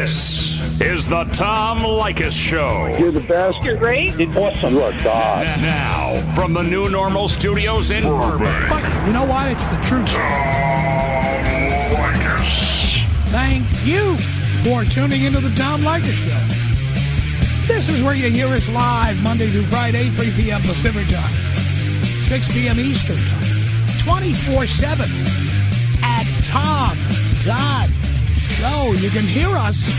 This is the Tom Leykis Show. You're the best. You're great. You're awesome. You are God. Now, from the New Normal Studios in Burbank. But you know what? It's the truth. Tom Leykis. Thank you for tuning into the Tom Leykis Show. This is where you hear us live Monday through Friday, 3 p.m. Pacific Time, 6 p.m. Eastern Time, 24/7 at Tom.Show. You can hear us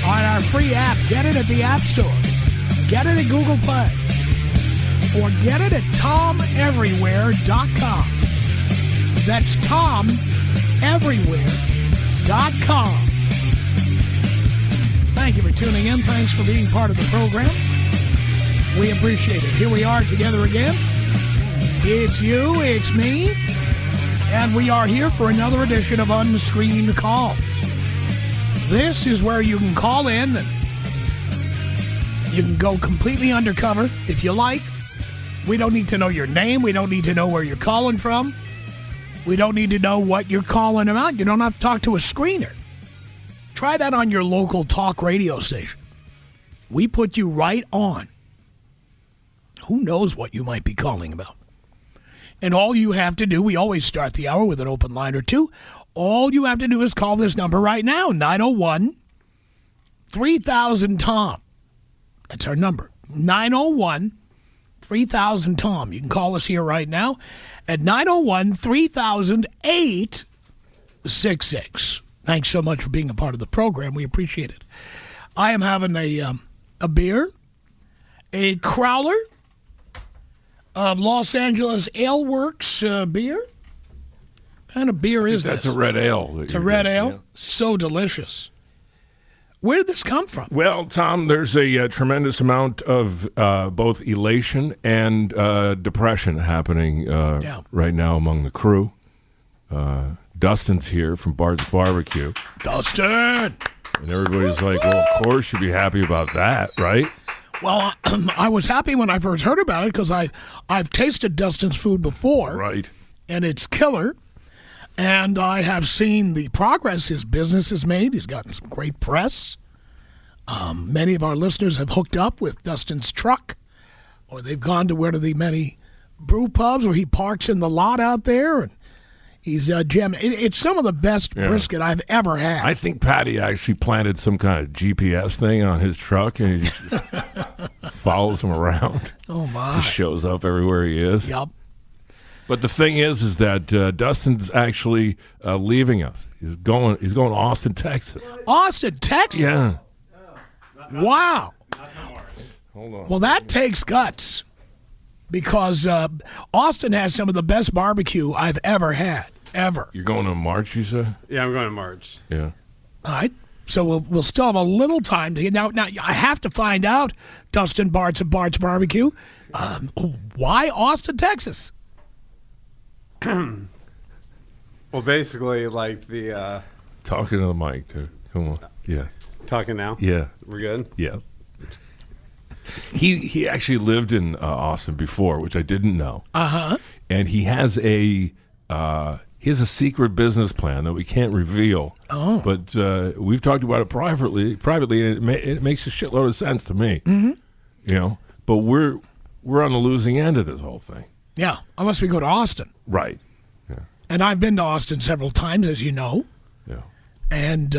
on our free app. Get it at the App Store. Get it at Google Play. Or get it at TomEverywhere.com. That's TomEverywhere.com. Thank you for tuning in. Thanks for being part of the program. We appreciate it. Here we are together again. It's you, it's me, and we are here for another edition of Unscreened Calls. This is where you can call in and you can go completely undercover if you like. We don't need to know your name. We don't need to know where you're calling from. We don't need to know what you're calling about. You don't have to talk to a screener. Try that on your local talk radio station. We put you right on. Who knows what you might be calling about? And all you have to do, we always start the hour with an open line or two. All you have to do is call this number right now, 901-3000-TOM. That's our number, 901-3000-TOM. You can call us here right now at 901-3000-866. Thanks so much for being a part of the program. We appreciate it. I am having a beer, a Crowler of Los Angeles Ale Works beer. What kind of beer is this? That's a red ale. It's a red ale? Yeah. So delicious. Where did this come from? Well, Tom, there's a tremendous amount of both elation and depression happening right now among the crew. Dustin's here from Bartz Barbecue. Dustin! And everybody's like, well, of course you'd be happy about that, right? Well, I was happy when I first heard about it because I've tasted Dustin's food before. Right. And it's killer. And I have seen the progress his business has made. He's gotten some great press. Many of our listeners have hooked up with Dustin's truck, or they've gone to one of the many brew pubs where he parks in the lot out there, and he's jamming. It's some of the best brisket I've ever had. I think Patty actually planted some kind of GPS thing on his truck, and he just follows him around. Oh, my. Just shows up everywhere he is. Yep. But the thing is that Dustin's actually leaving us. He's going to Austin, Texas. Austin, Texas? Yeah. Wow. Hold on. Well, that takes guts because Austin has some of the best barbecue I've ever had, ever. You're going to March, you said? Yeah, I'm going to March. Yeah. All right. So we'll still have a little time to get now. I have to find out, Dustin Bartz of Bartz Barbecue, why Austin, Texas? Well, basically, like the Talking to the mic, too. Come on. Yeah. talking now. Yeah. We're good. Yeah. He actually lived in Austin before, which I didn't know. Uh-huh. And he has a secret business plan that we can't reveal. Oh. But we've talked about it privately, and it makes a shitload of sense to me. Mm-hmm. You know, but we're on the losing end of this whole thing. Yeah, unless we go to Austin. Right. Yeah. And I've been to Austin several times, as you know. Yeah. And,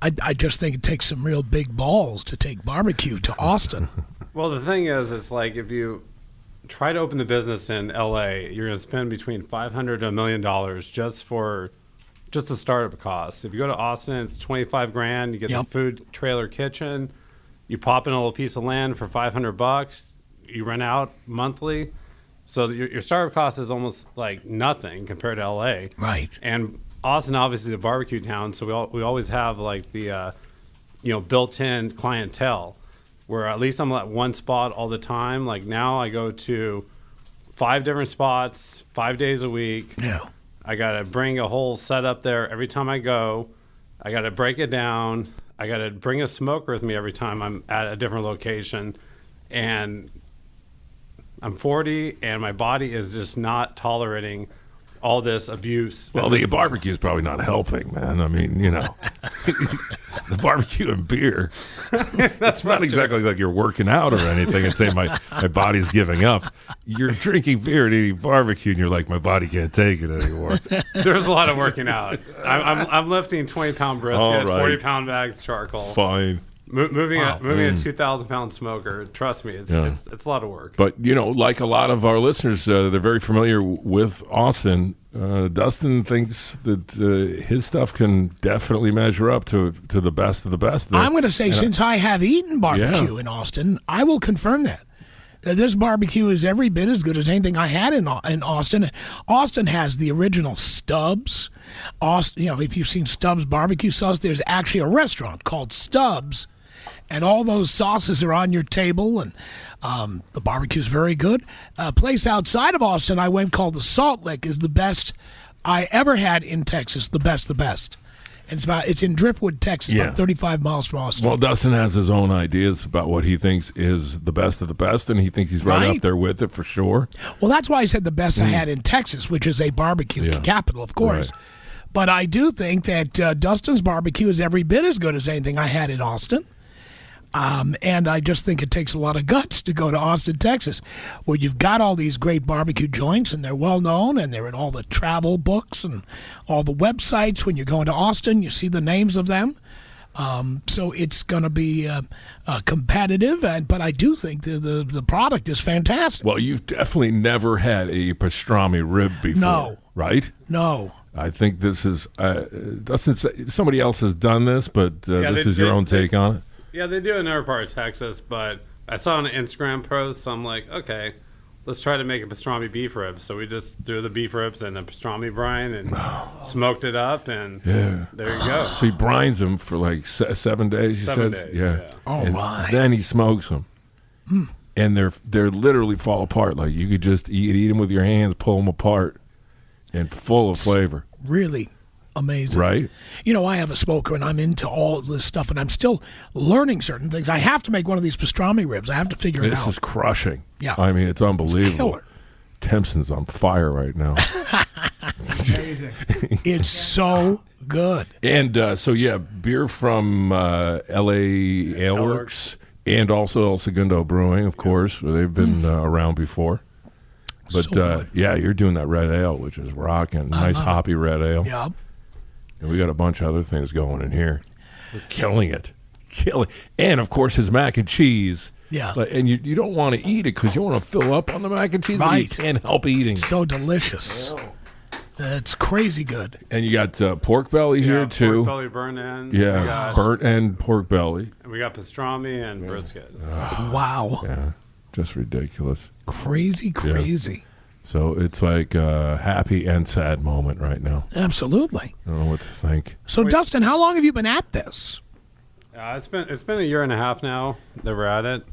I just think it takes some real big balls to take barbecue to Austin. Well, the thing is, it's like if you try to open the business in L.A., you're going to spend between $500 to $1 million just the startup costs. If you go to Austin, it's $25,000. You get the food trailer kitchen. You pop in a little piece of land for $500. You rent out monthly. So your startup cost is almost like nothing compared to L.A. Right. And Austin obviously is a barbecue town, so we always have like the built-in clientele where at least I'm at one spot all the time. Like now I go to 5 different spots 5 days a week. Yeah. I got to bring a whole setup there every time I go. I got to break it down. I got to bring a smoker with me every time I'm at a different location. And I'm 40 and my body is just not tolerating all this abuse. Well, the barbecue is probably not helping, man. I mean, the barbecue and beer. That's not exactly like you're working out or anything and saying my body's giving up. You're drinking beer and eating barbecue, and you're like, my body can't take it anymore. There's a lot of working out. I'm lifting 20-pound briskets, right. 40-pound bags of charcoal. Fine. Moving a 2,000-pound smoker. Trust me, it's a lot of work. But, like a lot of our listeners, they're very familiar with Austin. Dustin thinks that his stuff can definitely measure up to the best of the best. I'm going to say, since I have eaten barbecue in Austin, I will confirm that. This barbecue is every bit as good as anything I had in Austin. Austin has the original Stubbs. If you've seen Stubbs barbecue sauce, there's actually a restaurant called Stubbs. And all those sauces are on your table, and the barbecue's very good. A place outside of Austin I went called the Salt Lick is the best I ever had in Texas, the best. And it's in Driftwood, Texas, about 35 miles from Austin. Well, Dustin has his own ideas about what he thinks is the best of the best, and he thinks he's right up there with it for sure. Well, that's why I said the best I had in Texas, which is a barbecue capital, of course. Right. But I do think that Dustin's barbecue is every bit as good as anything I had in Austin. And I just think it takes a lot of guts to go to Austin, Texas, where you've got all these great barbecue joints, and they're well known, and they're in all the travel books and all the websites. When you're going to Austin, you see the names of them. So it's going to be competitive, but I do think the product is fantastic. Well, you've definitely never had a pastrami rib before, No. right? No. I think this is somebody else has done this, but this is your own take on it. Yeah, they do it in every part of Texas, but I saw an Instagram post, so I'm like, okay, let's try to make a pastrami beef rib. So we just threw the beef ribs in a pastrami brine and smoked it up, and there you go. So he brines them for like 7 days, you 7 said? days, Yeah. Oh, and my. then he smokes them. And they're literally fall apart. Like you could just eat them with your hands, pull them apart, and full of flavor. Really amazing. Right? I have a smoker, and I'm into all this stuff, and I'm still learning certain things. I have to make one of these pastrami ribs. I have to figure it out. This is crushing. Yeah. I mean, it's unbelievable. It's killer. Timpson's on fire right now. It's so good. And beer from L.A. Ale Works and also El Segundo Brewing, of course. They've been around before. But, So you're doing that red ale, which is rocking. Nice hoppy red ale. Yeah. And we got a bunch of other things going in here. We're killing it. And, of course, his mac and cheese. Yeah. And you don't want to eat it because you want to fill up on the mac and cheese, but you Right. can't help eating. So delicious. It's crazy good. And you got pork belly here, too. Pork belly burnt ends. Yeah, burnt end pork belly. And we got pastrami and brisket. Wow. Yeah, just ridiculous. Crazy. So it's like a happy and sad moment right now. Absolutely. I don't know what to think. So, Dustin, how long have you been at this? It's been a year and a half now that we're at it.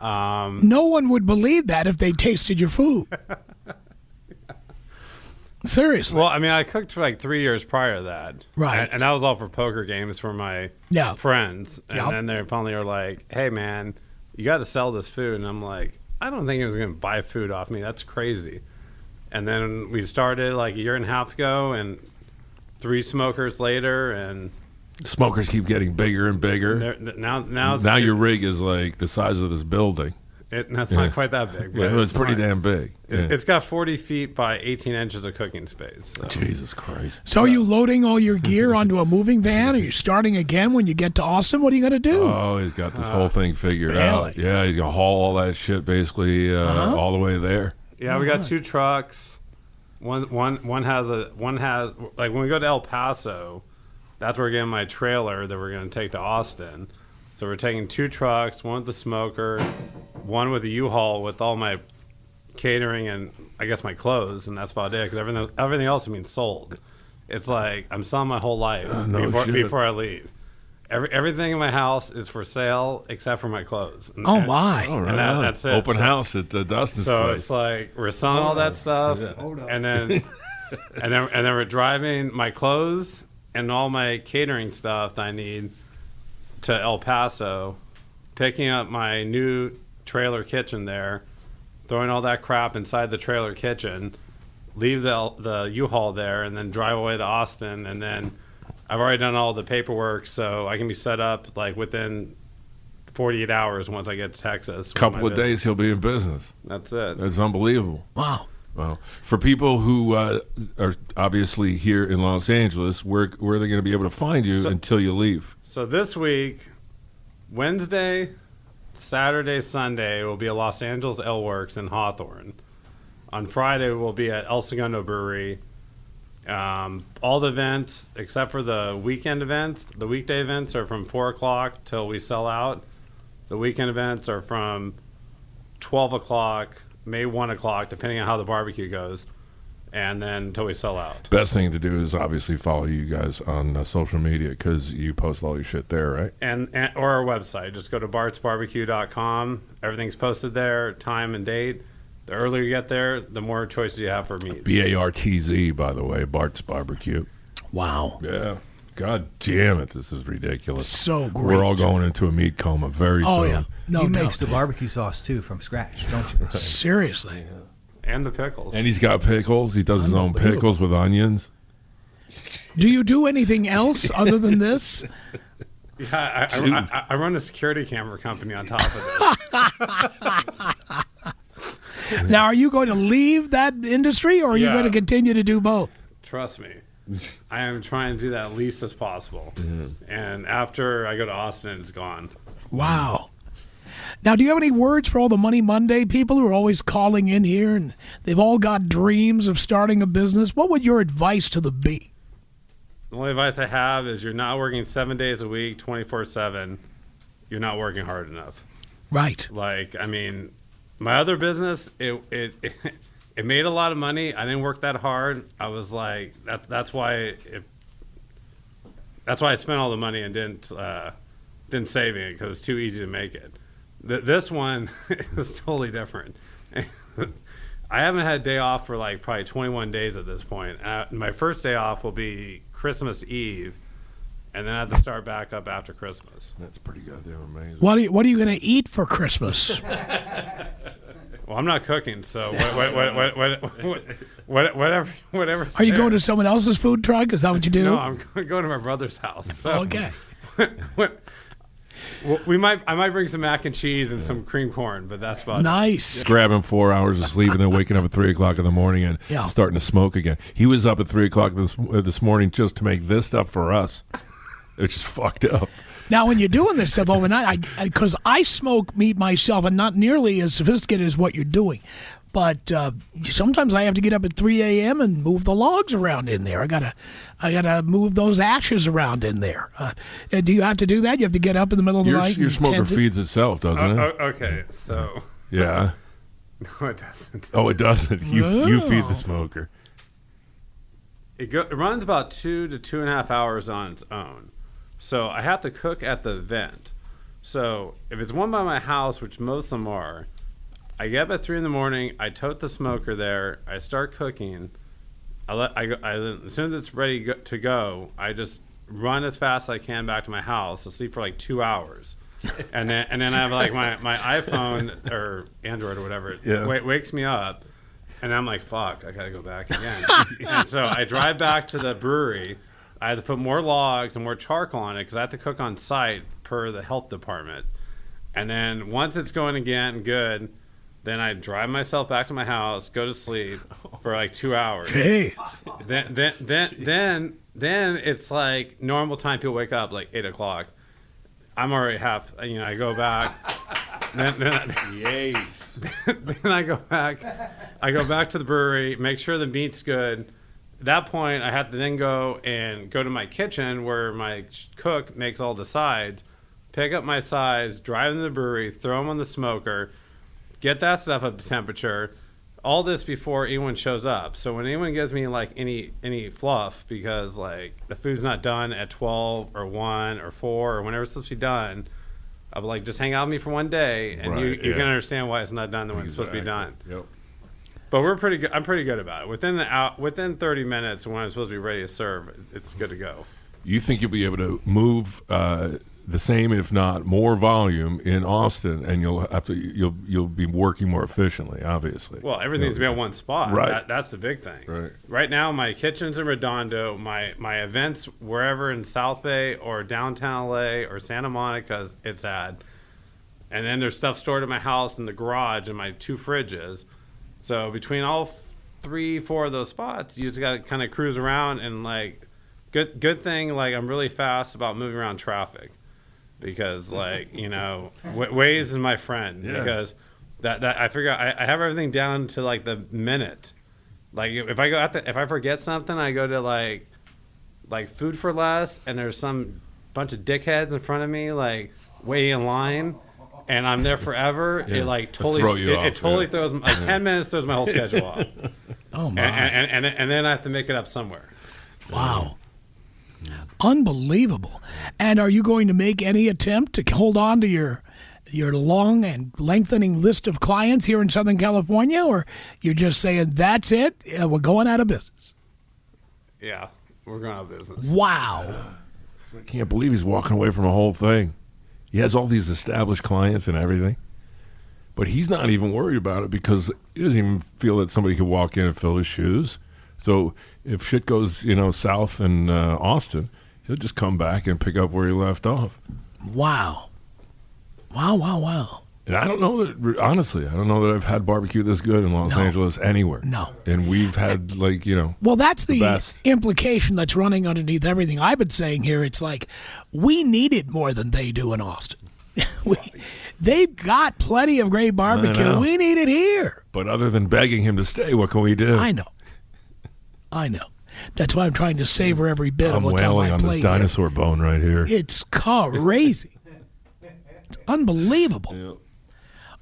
No one would believe that if they tasted your food. Seriously. Well, I mean, I cooked for like 3 years prior to that. Right. And that was all for poker games for my friends. And then they finally were like, hey, man, you got to sell this food. And I'm like, I don't think he was going to buy food off me. That's crazy. And then we started like a year and a half ago, and 3 smokers later, and Smokers keep getting bigger and bigger. Now your rig is like the size of this building. It's not quite that big. But Yeah, it's pretty damn big. It's got 40 feet by 18 inches of cooking space. So. Jesus Christ. So are you loading all your gear onto a moving van? Are you starting again when you get to Austin? What are you going to do? Oh, he's got this whole thing figured really? out. Yeah, he's going to haul all that shit basically all the way there. Yeah, we got 2 trucks. One has like when we go to El Paso, that's where we're getting my trailer that we're going to take to Austin. So we're taking 2 trucks, one with the smoker, one with a U-Haul with all my catering and I guess my clothes, and that's about it because everything else is being sold. It's like I'm selling my whole life before I leave. Everything in my house is for sale except for my clothes. My! All right. And that's it. Open house at Dustin's so place. It's like we're selling all that stuff, and then we're driving my clothes and all my catering stuff that I need to El Paso, picking up my new trailer kitchen there, throwing all that crap inside the trailer kitchen, leave the U-Haul there, and then drive away to Austin, and then I've already done all the paperwork, so I can be set up like within 48 hours once I get to Texas. A couple of days he'll be in business. That's it. That's unbelievable. Wow. Well, for people who are obviously here in Los Angeles, where are they going to be able to find you until you leave? So this week, Wednesday, Saturday, Sunday, will be at Los Angeles Ale Works in Hawthorne. On Friday, we'll be at El Segundo Brewery. All the events, except for the weekend events, the weekday events are from 4 o'clock till we sell out. The weekend events are from 12 o'clock, maybe 1 o'clock, depending on how the barbecue goes, and then until we sell out. Best thing to do is obviously follow you guys on social media because you post all your shit there, right? And or our website. Just go to bartzbarbecue.com. Everything's posted there, time and date. The earlier you get there, the more choices you have for meat. BARTZ, by the way, Bartz Barbecue. Wow. Yeah. God damn it, this is ridiculous. So great. We're all going into a meat coma very soon. Oh, yeah. No he doubt. makes the barbecue sauce, too, from scratch, don't you? Seriously. And the pickles. And he's got pickles. He does his own pickles with onions. Do you do anything else other than this? Yeah, I run a security camera company on top of this. Now, are you going to leave that industry, or are you Yeah. going to continue to do both? Trust me. I am trying to do that least as possible. And after I go to Austin, it's gone. Wow. Now, do you have any words for all the Money Monday people who are always calling in here and they've all got dreams of starting a business? What would your advice to them be? The only advice I have is you're not working 7 days a week, 24/7. You're not working hard enough. Right. Like, I mean, my other business, it made a lot of money. I didn't work that hard. I was like, that's why I spent all the money and didn't save it because it was too easy to make it. This one is totally different. I haven't had a day off for like probably 21 days at this point. My first day off will be Christmas Eve, and then I have to start back up after Christmas. That's pretty goddamn amazing. What are you going to eat for Christmas? Well, I'm not cooking, so whatever. Are you going to someone else's food truck? Is that what you do? No, I'm going to my brother's house. So Okay. I might bring some mac and cheese and some cream corn, but that's about it. Nice. Grabbing 4 hours of sleep and then waking up at 3 o'clock in the morning and Yeah. starting to smoke again. He was up at 3 o'clock this morning just to make this stuff for us. It's just fucked up. Now, when you're doing this stuff overnight, because I smoke meat myself, and not nearly as sophisticated as what you're doing, but sometimes I have to get up at 3 a.m. and move the logs around in there. I gotta move those ashes around in there. Do you have to do that? You have to get up in the middle of the night. Your and smoker tend to- feeds itself, doesn't it? Okay, so Yeah. no, it doesn't. Oh, it doesn't. You feed the smoker. It runs about 2 to 2.5 hours on its own. So I have to cook at the vent. So if it's one by my house, which most of them are, I get up at 3 in the morning. I tote the smoker there. I start cooking. As soon as it's ready to go, I just run as fast as I can back to my house. I sleep for like 2 hours, and then I have like my iPhone or Android or whatever. Wakes me up, and I'm like, fuck, I gotta go back again. And so I drive back to the brewery. I had to put more logs and more charcoal on it because I have to cook on site per the health department. And then once it's going again good, then I drive myself back to my house, go to sleep for like 2 hours. Hey. Then it's like normal time. People wake up like 8 o'clock. I'm already I go back. Then I go back. I go back to the brewery, make sure the meat's good. At that point, I have to then go to my kitchen where my cook makes all the sides, pick up my sides, drive them to the brewery, throw them on the smoker, get that stuff up to temperature. All this before anyone shows up. So when anyone gives me like any fluff because like the food's not done at 12 or 1 or 4 or whenever it's supposed to be done, I'll be like, just hang out with me for one day, and you can understand why it's not done the way it's supposed to be done. Yep. But we're pretty good. I'm pretty good about it. Within 30 minutes when I'm supposed to be ready to serve, it's good to go. You think you'll be able to move the same, if not more, volume in Austin, and you'll be working more efficiently. Obviously, Well, everything needs to be at one spot. Right. That's the big thing. Right. Now, my kitchen's in Redondo. My events wherever in South Bay or downtown LA or Santa Monica, it's at. And then there's stuff stored in my house in the garage and my 2 fridges. So between all 3-4 of those spots, you just got to kind of cruise around and like, good thing, like I'm really fast about moving around traffic because like, Waze is my friend because that I figure I have everything down to like the minute. Like if I forget something, I go to like Food for Less and there's some bunch of dickheads in front of me, like waiting in line. And I'm there forever. Yeah. It like totally throws like 10 minutes throws my whole schedule off. Oh my! And then I have to make it up somewhere. Wow. Unbelievable. And are you going to make any attempt to hold on to your long and lengthening list of clients here in Southern California, or you're just saying that's it? We're going out of business. Yeah, we're going out of business. Wow. I can't believe he's walking away from a whole thing. He has all these established clients and everything, but he's not even worried about it because he doesn't even feel that somebody could walk in and fill his shoes. So if shit goes, south in Austin, he'll just come back and pick up where he left off. Wow. Wow. And I don't know that, honestly, I don't know that I've had barbecue this good in Los Angeles anywhere. No. And we've had Well, that's the best. implication that's running underneath everything I've been saying here. It's like we need it more than they do in Austin. They've got plenty of great barbecue. We need it here. But other than begging him to stay, what can we do? I know. That's why I'm trying to savor every bit of what's on my wailing on plate. this dinosaur bone right here. It's crazy. It's unbelievable. Yeah.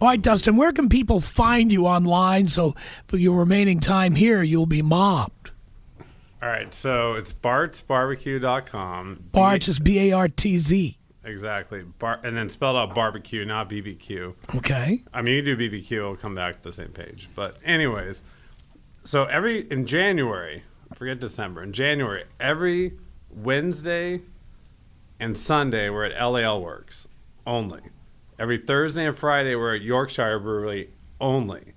All right, Dustin, where can people find you online so for your remaining time here you'll be mobbed? All right, so it's bartzbarbecue.com. Bartz is BARTZ. Exactly. And then spelled out barbecue, not BBQ. Okay. I mean, you do BBQ, it'll come back to the same page. But anyways, so in January, forget December, in January, every Wednesday and Sunday, we're at LAL Works only. Every Thursday and Friday, we're at Yorkshire Brewery only.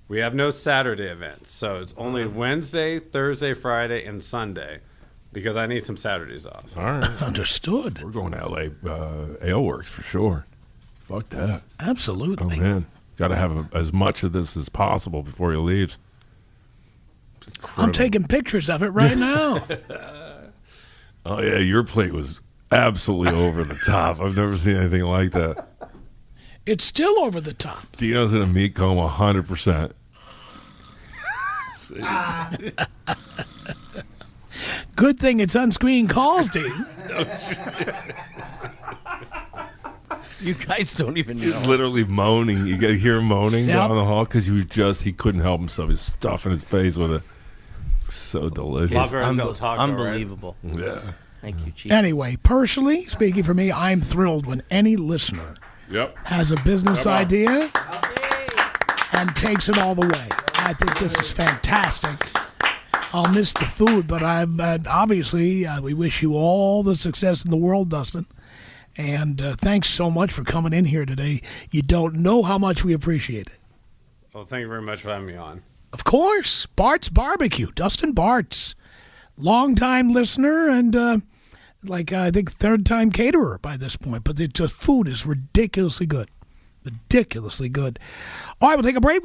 We have no Saturday events. So it's only Wednesday, Thursday, Friday, and Sunday because I need some Saturdays off. All right. Understood. We're going to LA Ale Works for sure. Fuck that. Absolutely. Oh, man. Got to have as much of this as possible before he leaves. I'm taking pictures of it right now. Oh, yeah. Your plate was absolutely over the top. I've never seen anything like that. It's still over the top. Dino's in a meat coma 100%. Good thing it's unscreened calls, Dean. You guys don't even know. He's literally moaning. You got to hear him moaning Yep. down the hall because he couldn't help himself. He's stuffing his face with it. It's so delicious. Lava Del Taco, Unbelievable. Yeah. Thank you, Chief. Anyway, personally, speaking for me, I'm thrilled when any listener Yep. has a business Come on. idea and takes it all the way. I think this is fantastic. I'll miss the food, but obviously we wish you all the success in the world, Dustin. And thanks so much for coming in here today. You don't know how much we appreciate it. Well, thank you very much for having me on. Of course, Bartz Barbecue, Dustin Bartz, longtime listener and I think third-time caterer by this point. But the food is ridiculously good. Ridiculously good. All right, we'll take a break.